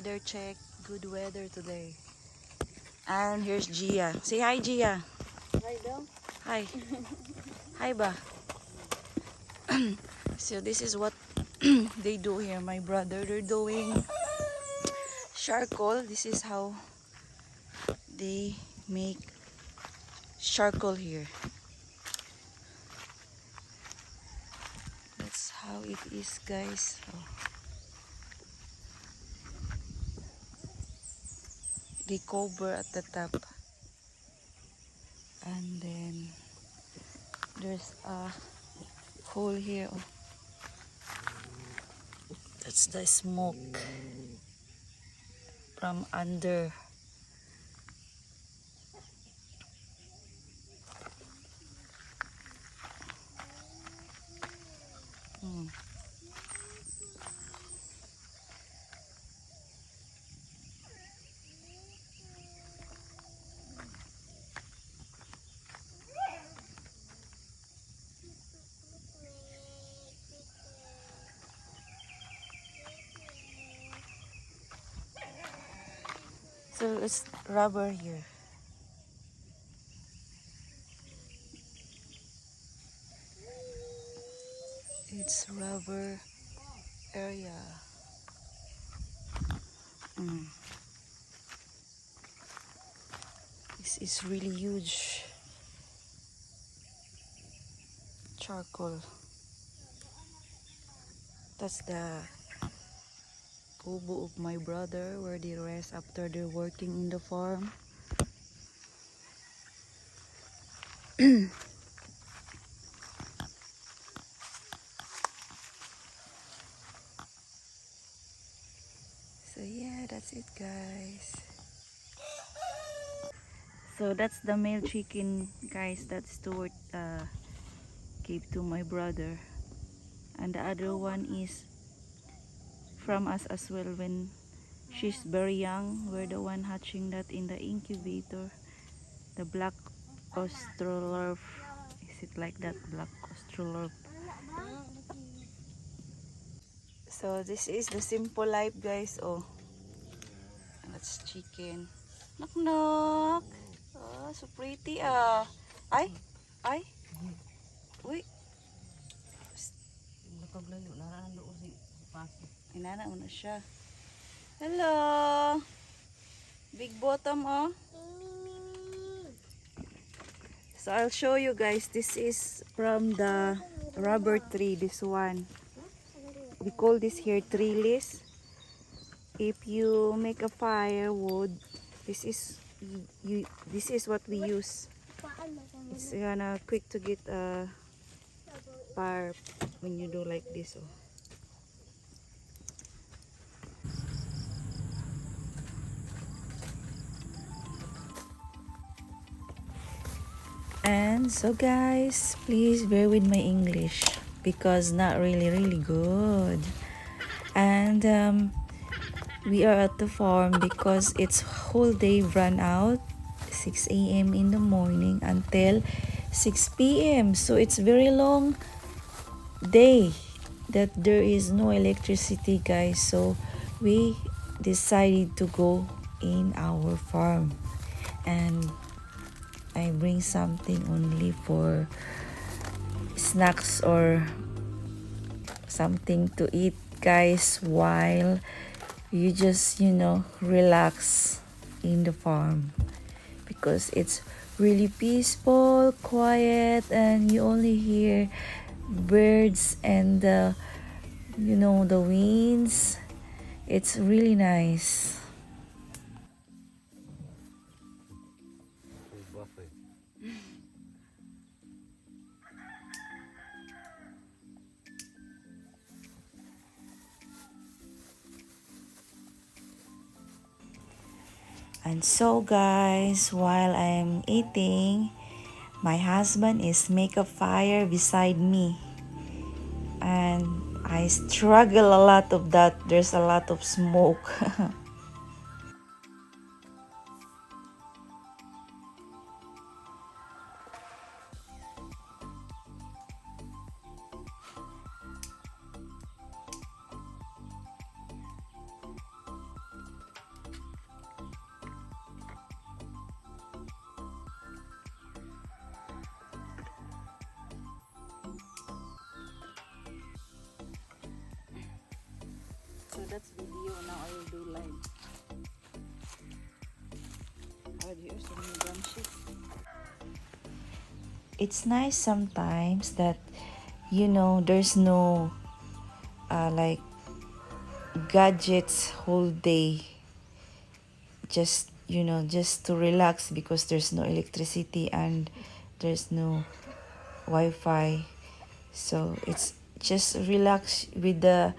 weather check. Good weather today. And here's Gia. Say hi, Gia. Hi daw. Hi. Hi ba? So this is what they do here. My brother, they're doing charcoal. This is how they make charcoal here. That's how it is, guys. Oh. They cover at the top, and then there's a hole here. Oh. That's the smoke from under. Hmm. So it's rubber here. It's rubber area. Mm. This is really huge charcoal. That's the kubo of my brother where they rest after they're working in the farm. So yeah, that's it, guys. So that's the male chicken, guys, that Stuart gave to my brother, and the other one is from us as well. When she's very young, we're the one hatching that in the incubator. The black Australorp. Is it like that? Black Australorp. So this is the simple life, guys. Oh, that's chicken. Knock knock. Oh, so pretty ah. Ay, ay. Uy, inana mo na siya. Hello. Big bottom, oh. So I'll show you guys. This is from the rubber tree. This one. We call this here trellis. If you make a firewood, this is this is what we use. It's kinda quick to get a fire when you do like this. Oh. And so guys, please bear with my English because not really good. And we are at the farm because it's whole day run out, 6 a.m. in the morning until 6 p.m. So it's very long day that there is no electricity, guys. So we decided to go in our farm, and I bring something only for snacks or something to eat, guys, while you just, relax in the farm, because it's really peaceful, quiet, and you only hear birds and the winds. It's really nice. And so guys, while I'm eating, my husband is make a fire beside me, and I struggle a lot of that. There's a lot of smoke. It's nice sometimes that there's no like gadgets whole day, just to relax because there's no electricity and there's no Wi-Fi. So it's just relax with the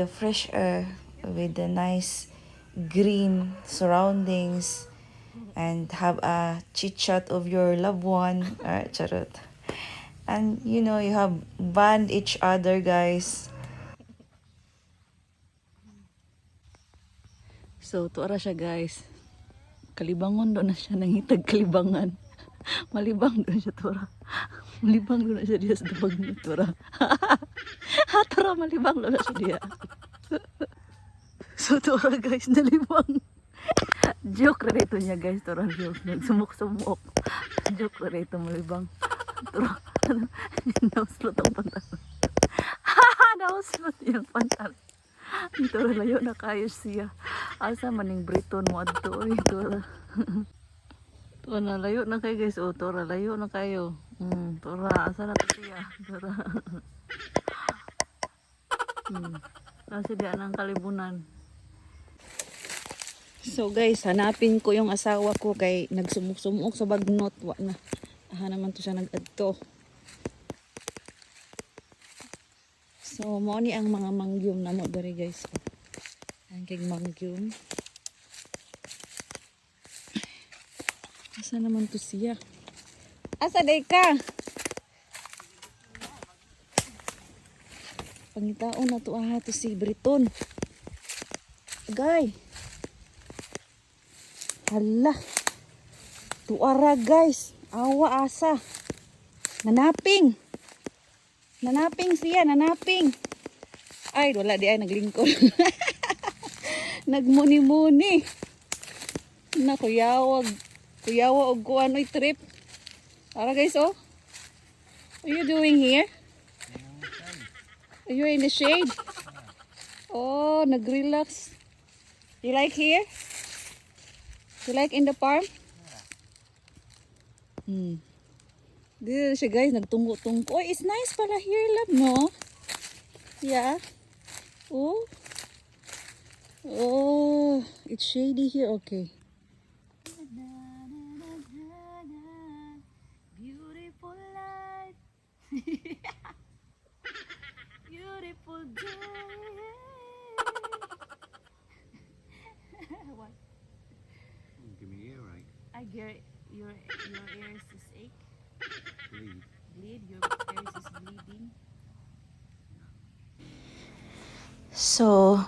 fresh air, with the nice green surroundings, and have a chit chat of your loved one. Charot. And you have bond each other, guys. So, tuara siya, guys. Kalibangon doon na siya, nangitag kalibangan. Malibang doon siya, tuara. Malibang doon na siya diya sa tabag niya, tuara. Tuara, malibang doon na siya diya. So, tuara, guys, nalibang. Joke na rito niya, guys, tuara, joke. Nagsumok-sumok. Joke na rito, malibang. Tuara, nauslot ang pantalon. Nauslot yung pantalon. Ito layo na kayo siya. Asa maning Briton mo adto oy tura. Tura layo na kayo guys. O tura layo na kayo. Tura asa na to siya. Tura. Kasi di anang kalibunan. So guys, hanapin ko yung asawa ko kay nagsumuk-sumuk sa bagnot. Wa na. Aha naman to siya nag-adto. So, mo ni ang mga mangyum na mo dari guys. Ang kay mangyum. Asa naman to siya? Asa day ka? Pangitaon na to to si Briton. Gay. Hala. Tuara guys. Awa asa. Nanaping. Nanaping siya, nanaping. Ay, wala di ay naglingkod. Nagmuni-muni. Na kuyawag. Kuyawa og kuan oy trip. Para guys, oh. What are you doing here? Are you in the shade? Oh, nag-relax. You like here? You like in the farm? Dito siya guys, nagtungko-tungko. Oh, it's nice pala here, love, no? Yeah. Oh. Oh, it's shady here. Okay. Beautiful light. Beautiful day. What? Give me earache. I get your ears is ache. Bleed. Bleed. Your ears is bleeding. So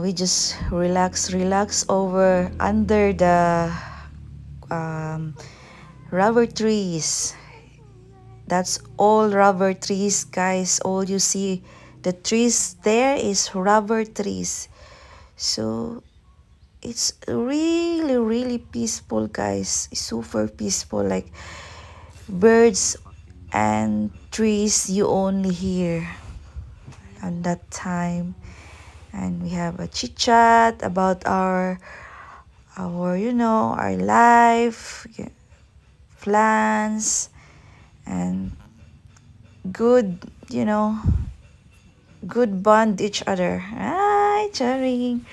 we just relax over under the rubber trees. That's all rubber trees, guys. All you see, the trees there is rubber trees. So it's really peaceful, guys. Super peaceful, like birds and trees you only hear on that time. And we have a chit chat about our our life, plans, and good good bond each other. Hi, charing.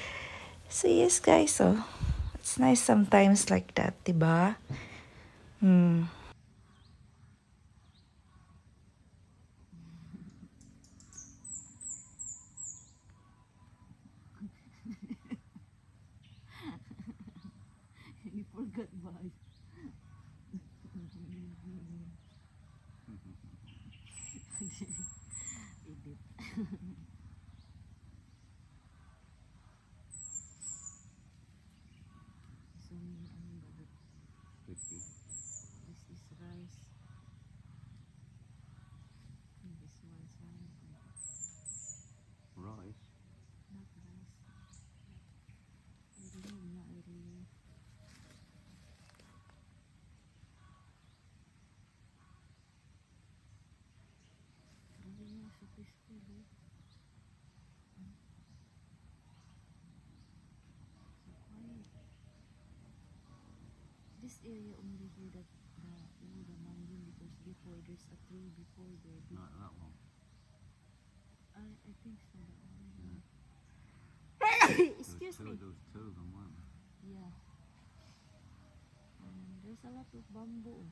So yes, guys, so it's nice sometimes like that, diba? You forgot why. Crispy. This is rice. And this one's Rice. not rice. I don't know, not really. Grabe na sa peaceful, eh. So quiet. this area only here that the mountain, because before there's a tree before there. Not that one. I think so. Excuse me. There was two of them, weren't there? Yeah. There's a lot of bamboo.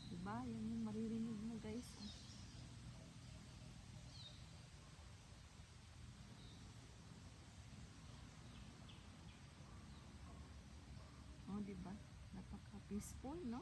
Diba? Yan yung maririnig mo, guys. Oh, diba? Napaka-peaceful, no?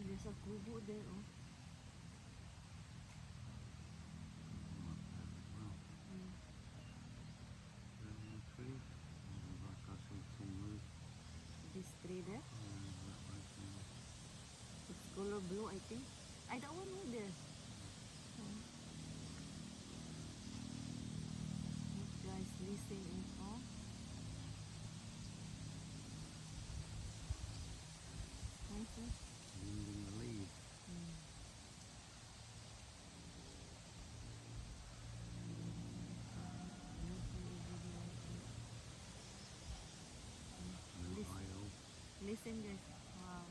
There's a kubo there, oh. Tree. Like I see tin roof. This tree there. That way, It's color blue, I think. I don't want one there. Guys, listen info. Nice, eh? wind in the leaves. Listen, guys. Wow.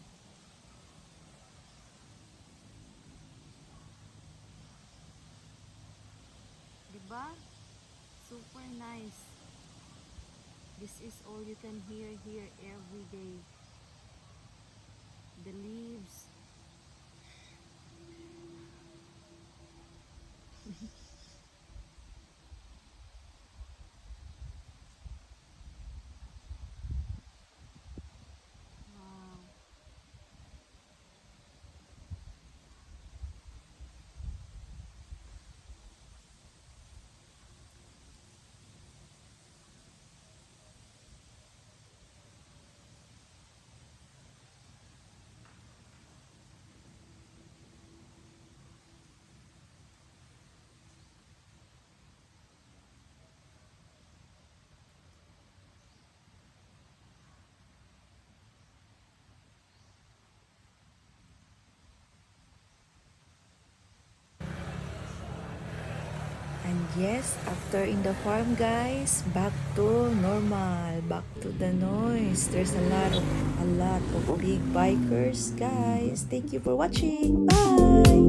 Diba? Super nice. This is all you can hear here every day. The leaves. Wow. And yes, after in the farm, guys, back to normal, back to the noise. There's a lot of big bikers, guys. Thank you for watching. Bye.